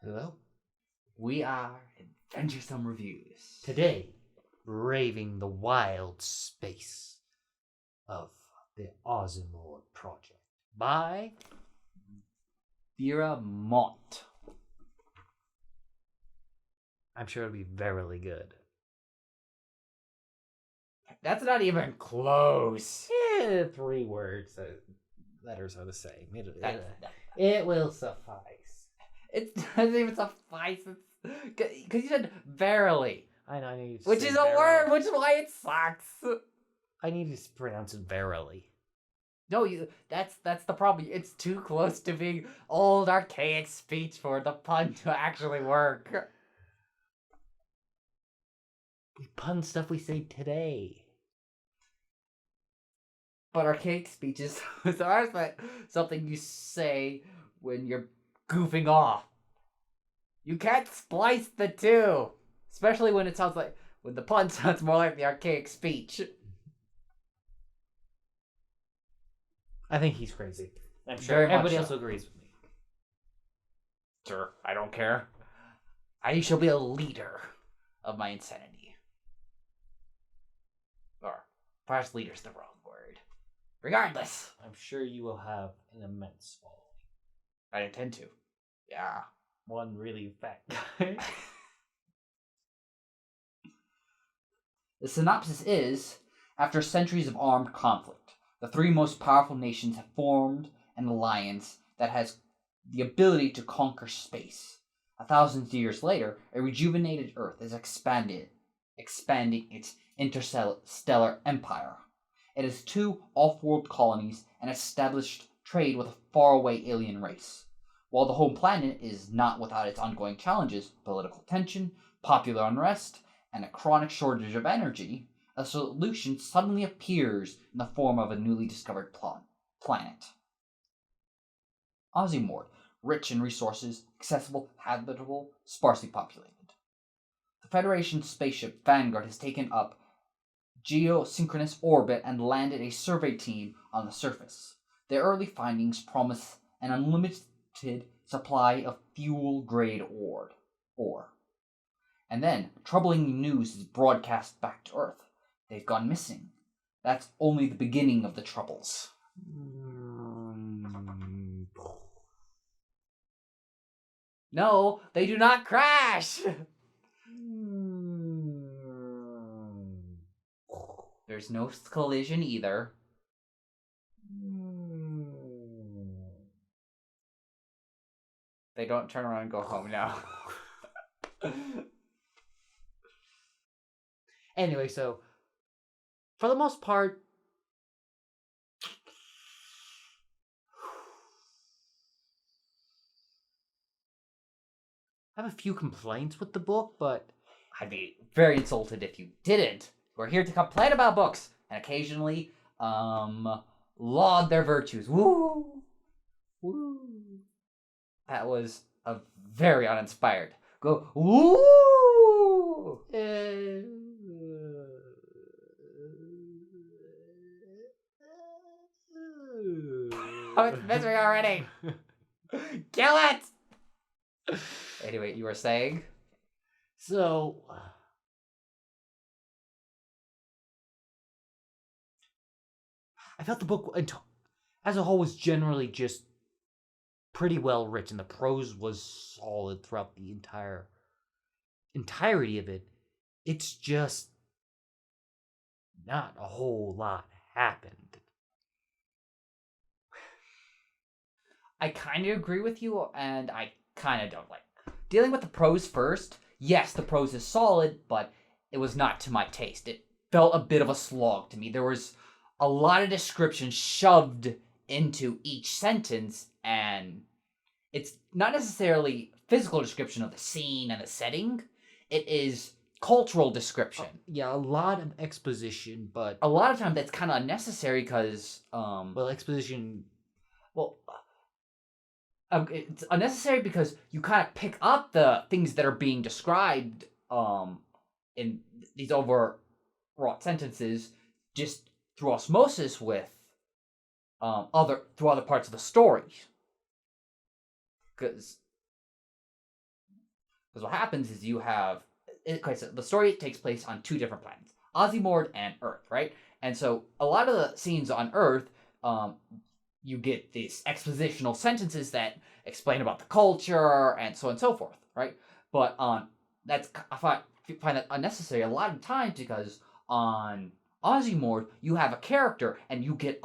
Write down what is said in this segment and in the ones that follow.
Hello? We are Adventuresome Reviews. Today, braving the wild space of the Ozimore Project by Veral Mont. I'm sure it'll be very good. That's not even close. 3 words. Letters are the same. It will suffice. It doesn't even suffice. Because you said verily. I know. I need to Which say is a verily. word, which is why it sucks. I need to pronounce it verily. No, that's the problem. It's too close to being old archaic speech for the pun to actually work. We pun stuff we say today. But archaic speech is something you say when you're goofing off. You can't splice the two. Especially when when the pun sounds more like the archaic speech. I think he's crazy. I'm sure Very much everybody so. else agrees with me. Sure, I don't care. I shall be a leader of my insanity. Or perhaps leader's the wrong word. Regardless, I'm sure you will have an immense following. I intend to. Yeah. One really fat guy. The synopsis is, after centuries of armed conflict, the 3 most powerful nations have formed an alliance that has the ability to conquer space. 1,000 years later, a rejuvenated Earth is expanding its interstellar empire. It has 2 off-world colonies and established trade with a faraway alien race. While the home planet is not without its ongoing challenges, political tension, popular unrest, and a chronic shortage of energy, a solution suddenly appears in the form of a newly discovered planet. Ozimore, rich in resources, accessible, habitable, sparsely populated. The Federation spaceship Vanguard has taken up geosynchronous orbit and landed a survey team on the surface. Their early findings promise an unlimited supply of fuel-grade ore. And then, troubling news is broadcast back to Earth. They've gone missing. That's only the beginning of the troubles. No, they do not crash! There's no collision either. They don't turn around and go home now. Anyway, so for the most part, I have a few complaints with the book, but I'd be very insulted if you didn't. We're here to complain about books and occasionally, laud their virtues. Woo! Woo! That was a very uninspired. Go, woo! Oh, it's misery already! Kill it! Anyway, you were saying? So I felt the book as a whole was generally just pretty well written. The prose was solid throughout the entirety of it. It's just not a whole lot happened. I kind of agree with you, and I kind of don't like. Dealing with the prose first, yes, the prose is solid, but it was not to my taste. It felt a bit of a slog to me. There was a lot of description shoved into each sentence, and it's not necessarily physical description of the scene and the setting. It is cultural description. Yeah, a lot of exposition, but a lot of times that's kind of unnecessary because, exposition. It's unnecessary because you kind of pick up the things that are being described in these overwrought sentences just through osmosis with other parts of the story. Because Because what happens is you have so the story takes place on two different planets, Ozimore and Earth, right? And so a lot of the scenes on Earth, you get these expositional sentences that explain about the culture and so on and so forth, right? But I find that unnecessary a lot of times because on Ozimore you have a character and you get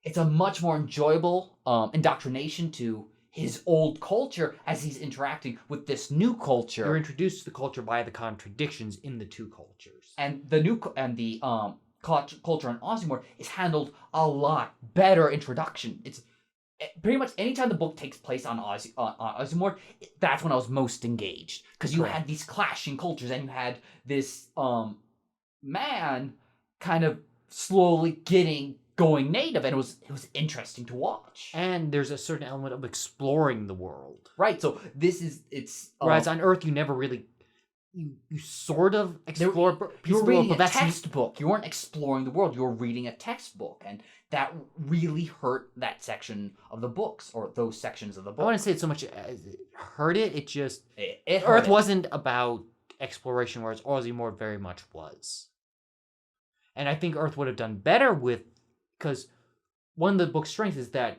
it's a much more enjoyable indoctrination to his old culture as he's interacting with this new culture. You're introduced to the culture by the contradictions in the two cultures. And the culture on Ozimore is handled a lot better introduction. It's pretty much anytime the book takes place on Ozimore, that's when I was most engaged. Because you had these clashing cultures and you had this man kind of slowly going native, and it was interesting to watch. And there's a certain element of exploring the world. Right, so whereas on Earth you never really you sort of explore you were reading a textbook. You weren't exploring the world, you were reading a textbook, and that really hurt that section of the books, or those sections of the book. I wouldn't say it so much as it hurt it, it just Earth wasn't about exploration, whereas Ozimore very much was. And I think Earth would have done better because one of the book's strengths is that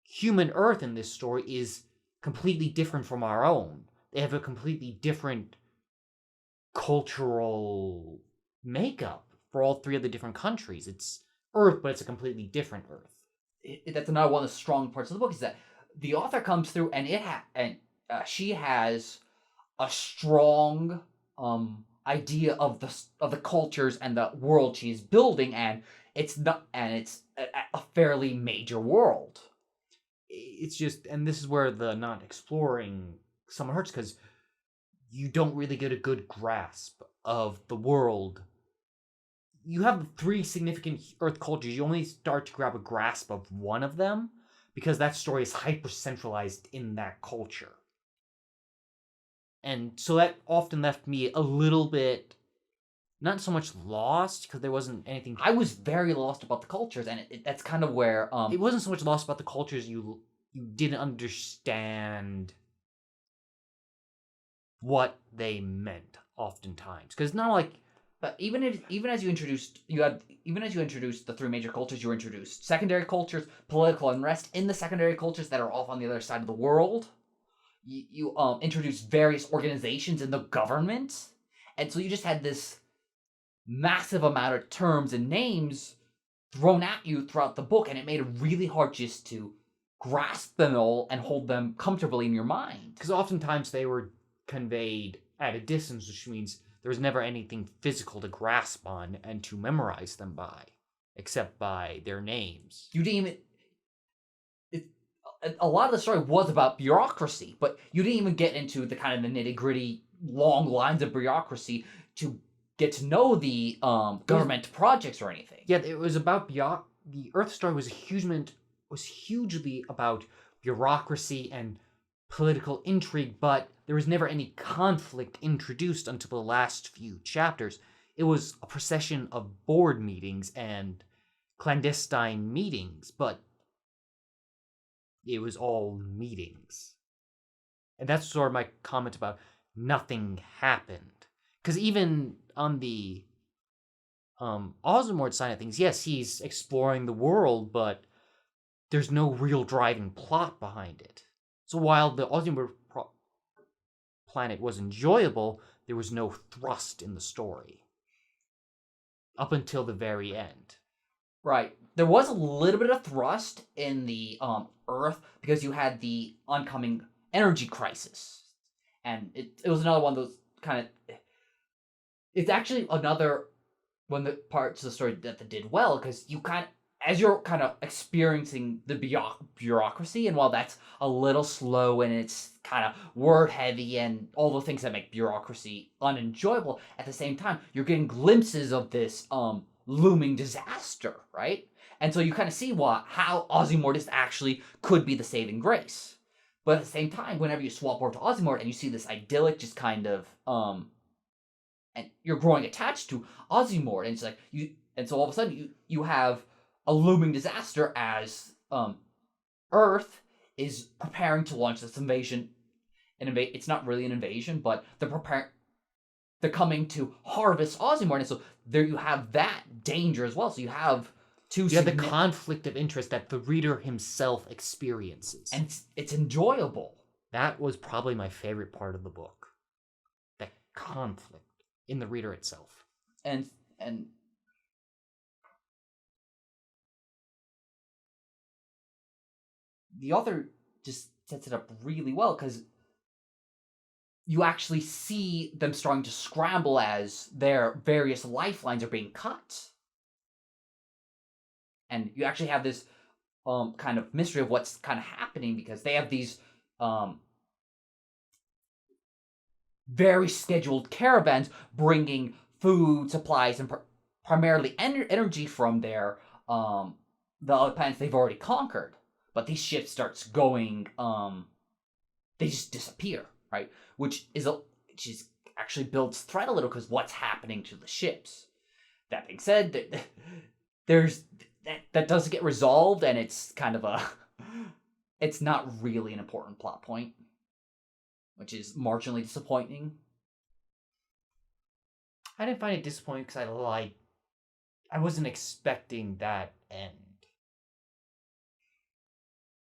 human Earth in this story is completely different from our own. They have a completely different cultural makeup for all three of the different countries. It's Earth, but it's a completely different Earth. That's another one of the strong parts of the book, is that the author comes through and she has a strong idea of the cultures and the world she's building, and it's a fairly major world. It's just, and this is where the not exploring somewhat hurts, because you don't really get a good grasp of the world. You have three significant Earth cultures. You only start to grab a grasp of one of them because that story is hyper-centralized in that culture. And so that often left me a little bit, not so much lost, because there wasn't anything. I was very lost about the cultures, and that's kind of where it wasn't so much lost about the cultures. You didn't understand what they meant oftentimes, because not like. But even as you introduced the three major cultures, you introduced secondary cultures, political unrest in the secondary cultures that are off on the other side of the world. You introduced various organizations in the government, and so you just had this massive amount of terms and names thrown at you throughout the book, and it made it really hard just to grasp them all and hold them comfortably in your mind. Because oftentimes they were conveyed at a distance, which means there was never anything physical to grasp on and to memorize them by, except by their names. You didn't even... A lot of the story was about bureaucracy, but you didn't even get into the kind of the nitty-gritty long lines of bureaucracy to get to know the government projects or anything. Yeah, it was about the Earth story was hugely about bureaucracy and political intrigue, but there was never any conflict introduced until the last few chapters. It was a procession of board meetings and clandestine meetings, but it was all meetings. And that's sort of my comment about nothing happened. Because even on the Ozimore side of things, yes, he's exploring the world, but there's no real driving plot behind it. So while the Ozimore planet was enjoyable, there was no thrust in the story. Up until the very end. Right. There was a little bit of thrust in the Earth because you had the oncoming energy crisis. And it was another one of those kind of... It's actually another one of the parts of the story that they did well, because you kind of... As you're kind of experiencing the bureaucracy, and while that's a little slow and it's kind of word-heavy and all the things that make bureaucracy unenjoyable, at the same time, you're getting glimpses of this looming disaster, right? And so you kind of see how Ozimore actually could be the saving grace. But at the same time, whenever you swap over to Ozimore and you see this idyllic just kind of... and you're growing attached to Ozimore, and it's like... And so all of a sudden, you have a looming disaster as Earth is preparing to launch this invasion it's not really an invasion, but they're coming to harvest Ozimore, and so there you have that danger as well. So you have two. You have the conflict of interest that the reader himself experiences, and it's enjoyable. That was probably my favorite part of the book. That conflict in the reader itself, and the author just sets it up really well because you actually see them starting to scramble as their various lifelines are being cut. And you actually have this kind of mystery of what's kind of happening because they have these very scheduled caravans bringing food, supplies, and primarily energy from the other planets they've already conquered. But these ships starts going, they just disappear, right? Which is actually builds threat a little because what's happening to the ships. That being said, that doesn't get resolved, and it's kind of it's not really an important plot point, which is marginally disappointing. I didn't find it disappointing because I wasn't expecting that end.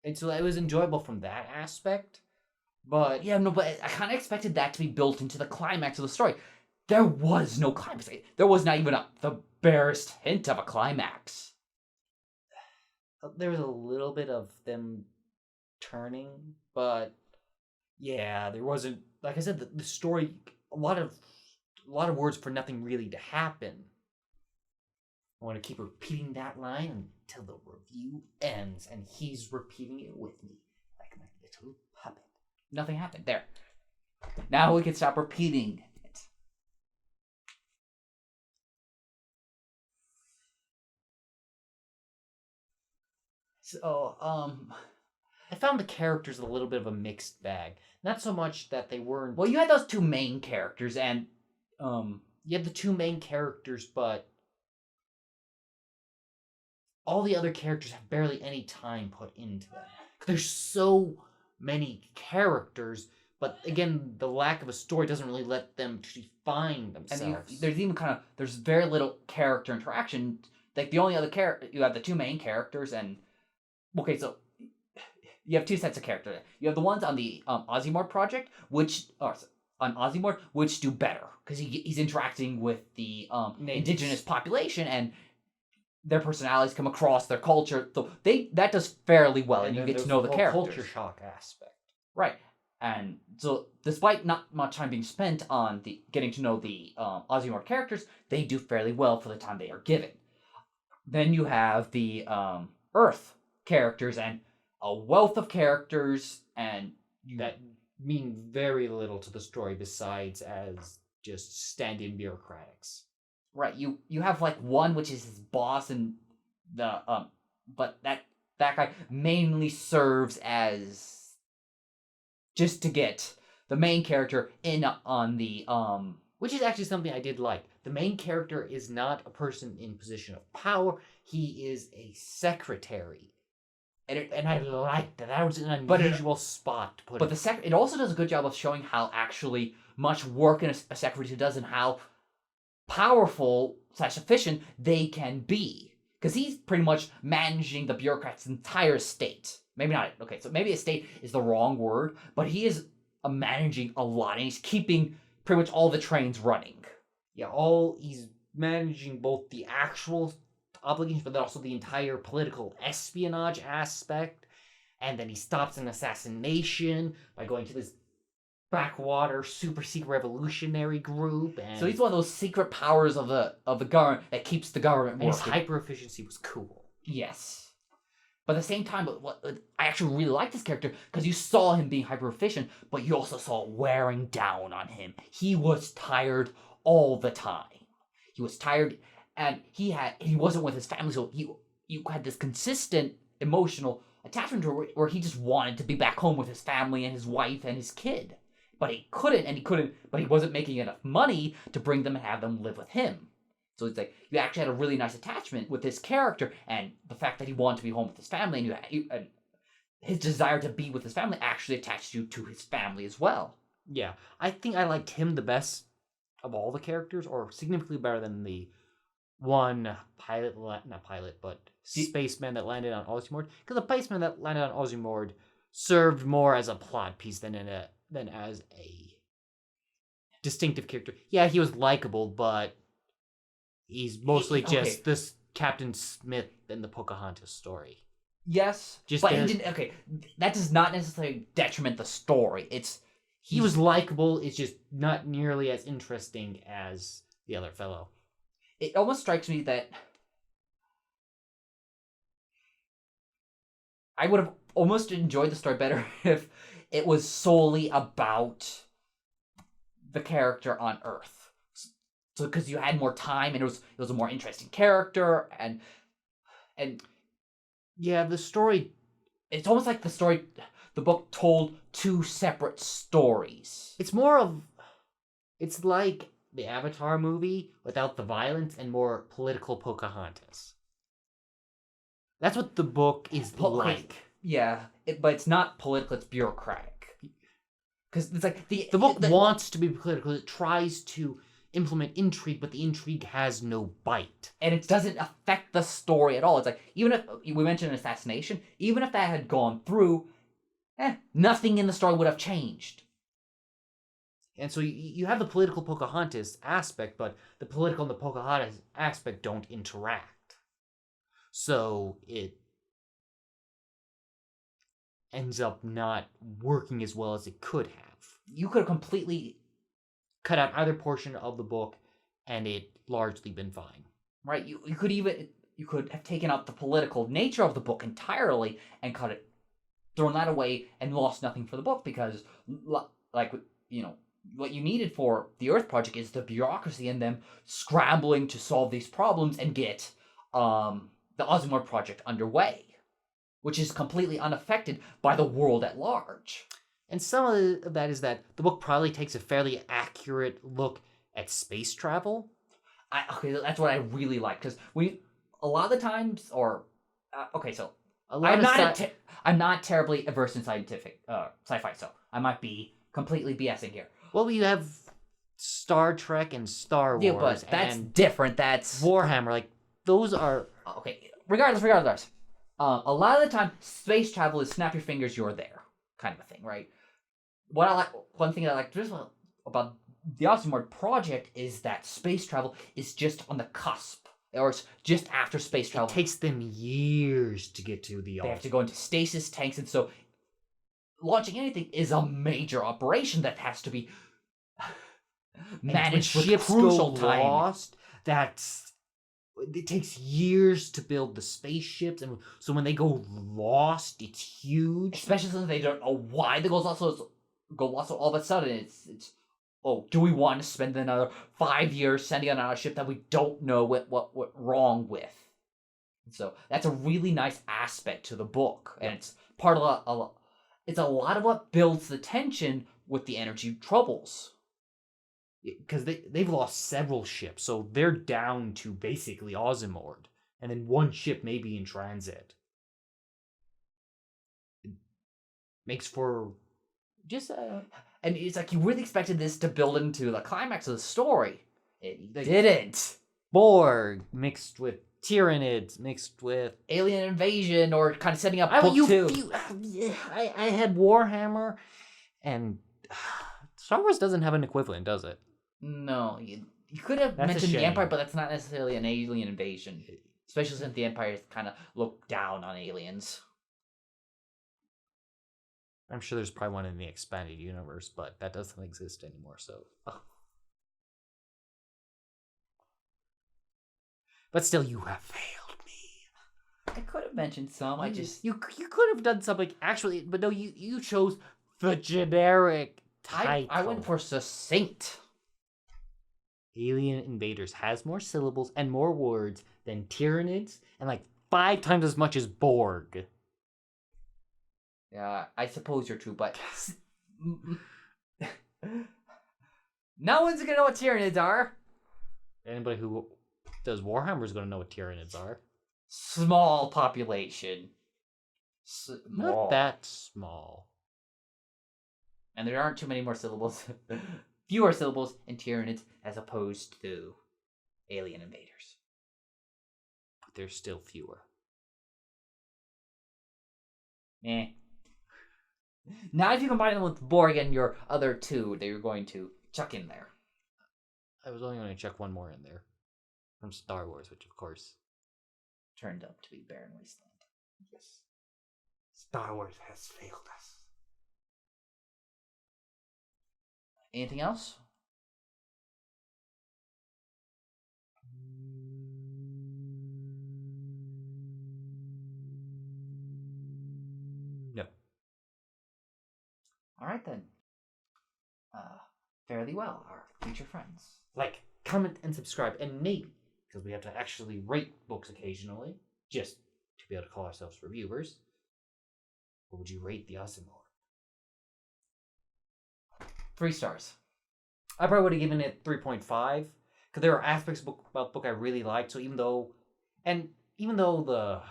And so it was enjoyable from that aspect. But yeah, no, but I kind of expected that to be built into the climax of the story. There was no climax. There was not even the barest hint of a climax. There was a little bit of them turning, but yeah, there wasn't. Like I said, the story, a lot of words for nothing really to happen. I want to keep repeating that line until the review ends, and he's repeating it with me like my little puppet. Nothing happened. There. Now we can stop repeating it. So, I found the characters a little bit of a mixed bag. Not so much that they weren't... Well, you had those two main characters, and, You had the two main characters, but all the other characters have barely any time put into them. There's so many characters, but again, the lack of a story doesn't really let them define themselves. And there's even there's very little character interaction. Like, the only other character, you have the two main characters, and, okay, so you have two sets of characters. You have the ones on the Ozimore Project, which do better, because he's interacting with the indigenous population, and their personalities come across, their culture. So that does fairly well, and you get to know the characters. Culture shock aspect. Right. And so, despite not much time being spent on getting to know the Ozimore characters, they do fairly well for the time they are given. Then you have the Earth characters, and a wealth of characters, and that mean very little to the story besides as just stand-in bureaucratics. Right, you have like one which is his boss, and but that guy mainly serves as just to get the main character in on the which is actually something I did like. The main character is not a person in position of power. He is a secretary. And I liked that. That was an unusual spot to put it. But it also does a good job of showing how actually much work a secretary does and how powerful / efficient they can be. Because he's pretty much managing the bureaucrat's entire estate. Maybe not. Okay, so maybe estate is the wrong word, but he is managing a lot, and he's keeping pretty much all the trains running. Yeah, he's managing both the actual obligations, but then also the entire political espionage aspect. And then he stops an assassination by going to this backwater super secret revolutionary group. And so he's one of those secret powers of the government that keeps the government working. His hyper efficiency was cool. Yes. But at the same time, I actually really liked this character because you saw him being hyper efficient, but you also saw it wearing down on him. He was tired all the time. He was tired, and he wasn't with his family, so you had this consistent emotional attachment to where he just wanted to be back home with his family and his wife and his kid. But he couldn't, but he wasn't making enough money to bring them and have them live with him. So it's like, you actually had a really nice attachment with this character, and the fact that he wanted to be home with his family, and his desire to be with his family actually attached you to his family as well. Yeah, I think I liked him the best of all the characters, or significantly better than the one pilot, not pilot, but spaceman that landed on Ozimore. Because the spaceman that landed on Ozimore served more as a plot piece than as a distinctive character. Yeah, he was likable, but he's mostly just this Captain Smith in the Pocahontas story. Yes, just but he didn't. Okay, that does not necessarily detriment the story. He was likable. It's just not nearly as interesting as the other fellow. It almost strikes me that I would have almost enjoyed the story better if it was solely about the character on Earth. So because you had more time and it was a more interesting character and yeah, the story. It's almost like the book told two separate stories. It's like the Avatar movie without the violence and more political Pocahontas. That's what the book is like. Yeah, but it's not political, it's bureaucratic. Because it's like the book wants to be political. It tries to implement intrigue, but the intrigue has no bite. And it doesn't affect the story at all. It's like, even if we mentioned an assassination, even if that had gone through, nothing in the story would have changed. And so you have the political Pocahontas aspect, but the political and the Pocahontas aspect don't interact. So it ends up not working as well as it could have. You could have completely cut out either portion of the book, and it largely been fine. Right? You could have taken out the political nature of the book entirely and thrown that away, and lost nothing for the book because, like, you know, what you needed for the Earth Project is the bureaucracy and them scrambling to solve these problems and get the Ozimore Project underway, which is completely unaffected by the world at large. And some of that is that the book probably takes a fairly accurate look at space travel. That's what I really like, because a lot of the times, I'm not terribly averse in sci-fi, so I might be completely BSing here. Well, we have Star Trek and Star Wars. Yeah, but that's different. That's Warhammer. Like, those are... Okay, regardless. A lot of the time, space travel is snap your fingers, you're there, kind of a thing, right? One thing I like about the Ozimore Project is that space travel is just on the cusp, or it's just after space travel. It takes them years to get to the... They have to go into stasis tanks, and so launching anything is a major operation that has to be managed with ships crucial go time. Lost, it takes years to build the spaceships, and so when they go lost, it's huge. Especially since they don't know why they go lost. So all of a sudden, it's do we want to spend another 5 years sending on a ship that we don't know what went wrong with? And so that's a really nice aspect to the book, and it's part of it's a lot of what builds the tension with the energy troubles. Because they've lost several ships, so they're down to basically Ozimore, and then one ship may be in transit. It makes for just and it's like you really expected this to build into the climax of the story. It didn't. Borg mixed with Tyranids mixed with alien invasion, or kind of setting up book two. I had Warhammer, and Star Wars doesn't have an equivalent, does it? No, you could have mentioned the Empire, but that's not necessarily an alien invasion. Especially since the Empire kind of looked down on aliens. I'm sure there's probably one in the expanded universe, but that doesn't exist anymore, so... But still, you have failed me. I could have mentioned some, You could have done something, actually, but no, you chose the generic title. I went for succinct. Alien Invaders has more syllables and more words than Tyranids, and like 5 times as much as Borg. Yeah, I suppose you're true, but no one's gonna know what Tyranids are. Anybody who does Warhammer is gonna know what Tyranids are. Small population. Not Small. that small. And there aren't too many more syllables. Fewer syllables in Tyranids as opposed to alien invaders. But there's still fewer. Eh. Now if you combine them with Borg and your other two that you're going to chuck in there. I was only going to check one more in there. From Star Wars, which of course Turned up to be Barren Wasteland. Yes. Star Wars has failed us. Anything else? No. Alright then. Fairly well, our future friends. Like, comment, and subscribe, and maybe, because we have to actually rate books occasionally, just to be able to call ourselves reviewers, what would you rate the Ozimore? 3 stars. I probably would have given it 3.5, because there are aspects about the book I really liked, so even though the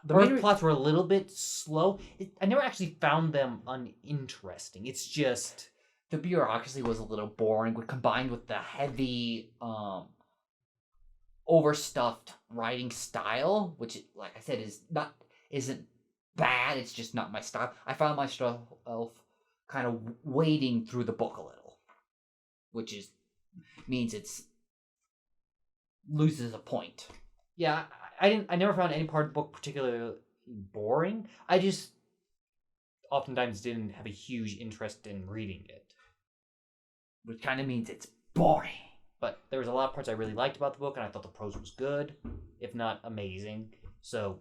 Earth main plots were a little bit slow, I never actually found them uninteresting. It's just... The bureaucracy was a little boring, combined with the heavy, overstuffed writing style, which, like I said, isn't bad. It's just not my style. I found myself kind of wading through the book a little, which means it's loses a point. Yeah, I never found any part of the book particularly boring. I just oftentimes didn't have a huge interest in reading it. Which kind of means it's boring. But there was a lot of parts I really liked about the book, and I thought the prose was good, if not amazing. So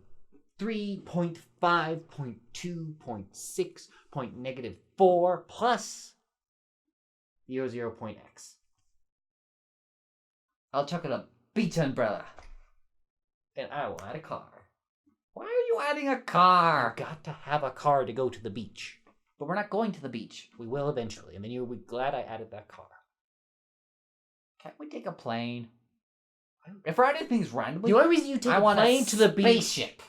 3.5, 0.2, 0.6, -4, plus 0.x. I'll chuck it a beach umbrella. And I will add a car. Why are you adding a car? I've got to have a car to go to the beach. But we're not going to the beach. We will eventually, and then you'll be glad I added that car. Can't we take a plane? If we're adding things randomly, The only reason you take I a want plane a to the beach... spaceship.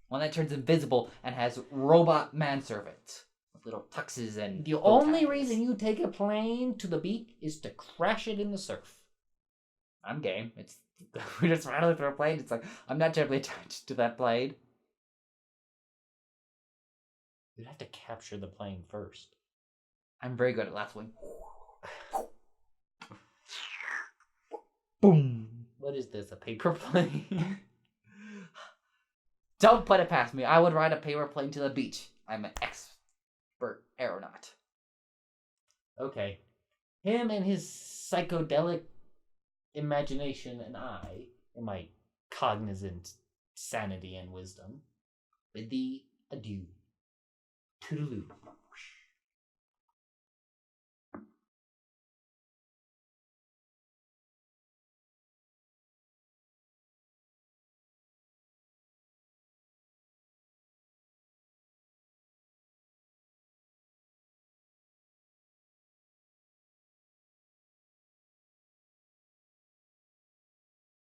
One that turns invisible and has robot manservants with little tuxes and. The bow only ties. reason you take a plane to the beach is to crash it in the surf. I'm game. It's we just rattling through a plane. It's like I'm not terribly attached to that plane. You'd have to capture the plane first. I'm very good at last one. Boom. What is this, a paper plane? Don't put it past me. I would ride a paper plane to the beach. I'm an expert aeronaut. Okay. Him and his psychedelic imagination, and I, in my cognizant sanity and wisdom, bid thee adieu. Toodaloo.